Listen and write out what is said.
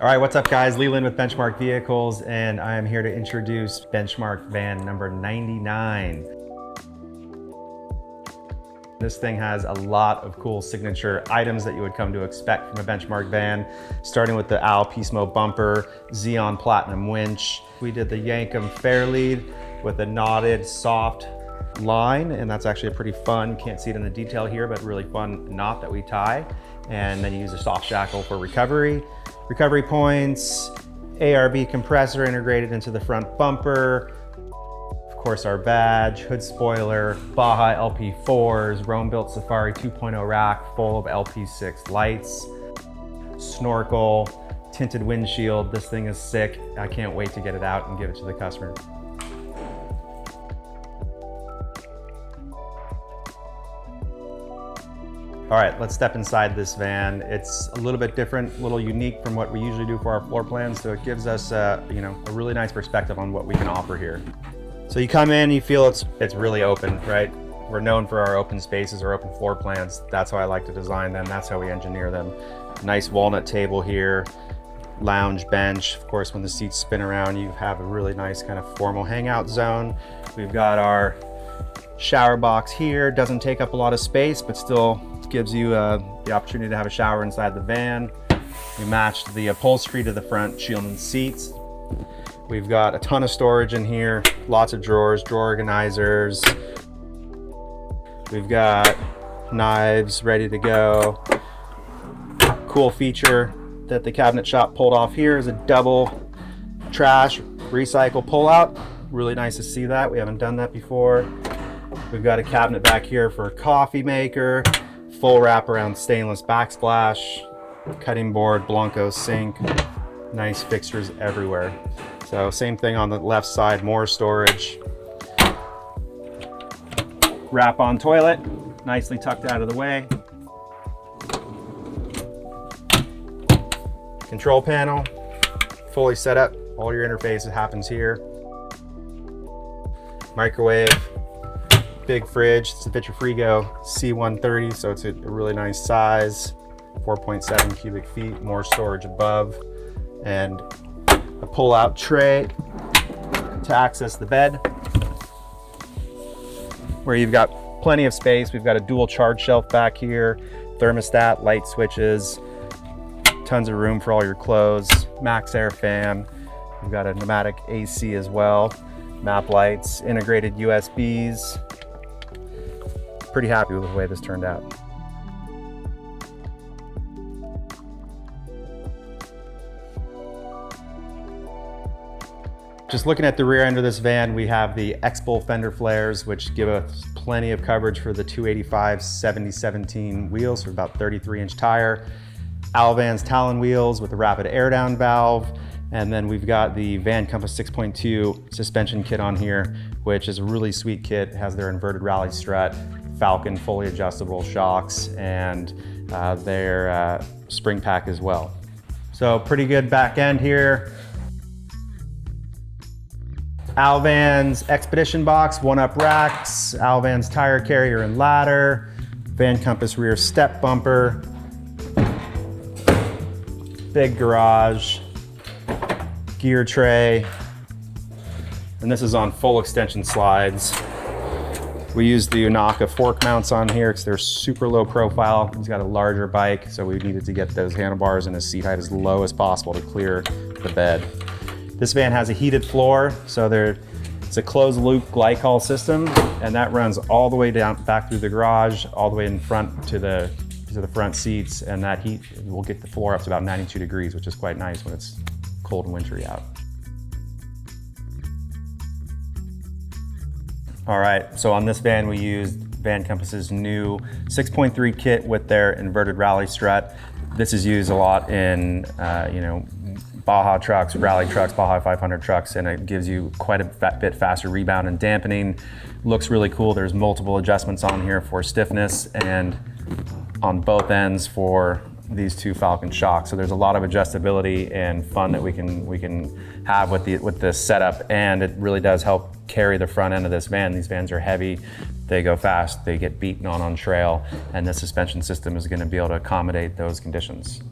All right, what's up guys? Leland with Benchmark Vehicles, and I am here to introduce Benchmark van number 99. This thing has a lot of cool signature items that you would come to expect from a Benchmark van, starting with the Al Pismo bumper, Xeon Platinum winch. We did the Yankum Fairlead with a knotted soft line, and that's actually a pretty fun, can't see it in the detail here, but really fun knot that we tie. And then you use a soft shackle for recovery. Recovery points, ARB compressor integrated into the front bumper, of course our badge, hood spoiler, Baja LP4s, Rome built Safari 2.0 rack full of LP6 lights, snorkel, tinted windshield. This thing is sick. I can't wait to get it out and give it to the customer. All right, let's step inside this van. It's a little bit different, a little unique from what we usually do for our floor plans, so it gives us a really nice perspective on what we can offer here. So you come in, you feel it's really open, right? We're known for our open spaces, our open floor plans. That's how I like to design them. That's how we engineer them. Nice walnut table here, lounge bench. Of course, when the seats spin around, you have a really nice kind of formal hangout zone. We've got our shower box here. Doesn't take up a lot of space, but still gives you the opportunity to have a shower inside the van. We matched the upholstery to the front shielded seats. We've got a ton of storage in here, lots of drawers, drawer organizers. We've got knives ready to go. Cool feature that the cabinet shop pulled off here is a double trash recycle pullout. Really nice to see that. We haven't done that before. We've got a cabinet back here for a coffee maker, full wraparound stainless backsplash, cutting board, Blanco sink, nice fixtures everywhere. So same thing on the left side, more storage. Wrap on toilet, nicely tucked out of the way. Control panel, fully set up. All your interfaces happens here. Microwave. Big fridge, it's a Vitrifrigo C130, so it's a really nice size, 4.7 cubic feet, more storage above, and a pull-out tray to access the bed, where you've got plenty of space. We've got a dual charge shelf back here, thermostat, light switches, tons of room for all your clothes, max air fan. We've got a pneumatic AC as well, map lights, integrated USBs. Pretty happy with the way this turned out. Just looking at the rear end of this van, we have the X-Bull fender flares, which give us plenty of coverage for the 285 7017 wheels, for about 33-inch tire. Alvan's Talon wheels with the rapid air down valve. And then we've got the Van Compass 6.2 suspension kit on here, which is a really sweet kit. It has their inverted rally strut, Falcon fully adjustable shocks, and their spring pack as well. So pretty good back end here. Alvan's Expedition box, one-up racks, Alvan's tire carrier and ladder, Van Compass rear step bumper, big garage, gear tray, and this is on full extension slides. We use the Unaka fork mounts on here because they're super low profile. He's got a larger bike, so we needed to get those handlebars and his seat height as low as possible to clear the bed. This van has a heated floor, so it's a closed loop glycol system, and that runs all the way down back through the garage, all the way in front to the front seats, and that heat will get the floor up to about 92 degrees, which is quite nice when it's cold and wintry out. All right, so on this van we used Van Compass's new 6.3 kit with their inverted rally strut. This is used a lot in Baja trucks, rally trucks, Baja 500 trucks, and it gives you quite a bit faster rebound and dampening. Looks really cool. There's multiple adjustments on here for stiffness and on both ends for these two Falcon shocks. So there's a lot of adjustability and fun that we can have with this setup, and it really does help carry the front end of this van. These vans are heavy, they go fast, they get beaten on trail, and the suspension system is going to be able to accommodate those conditions.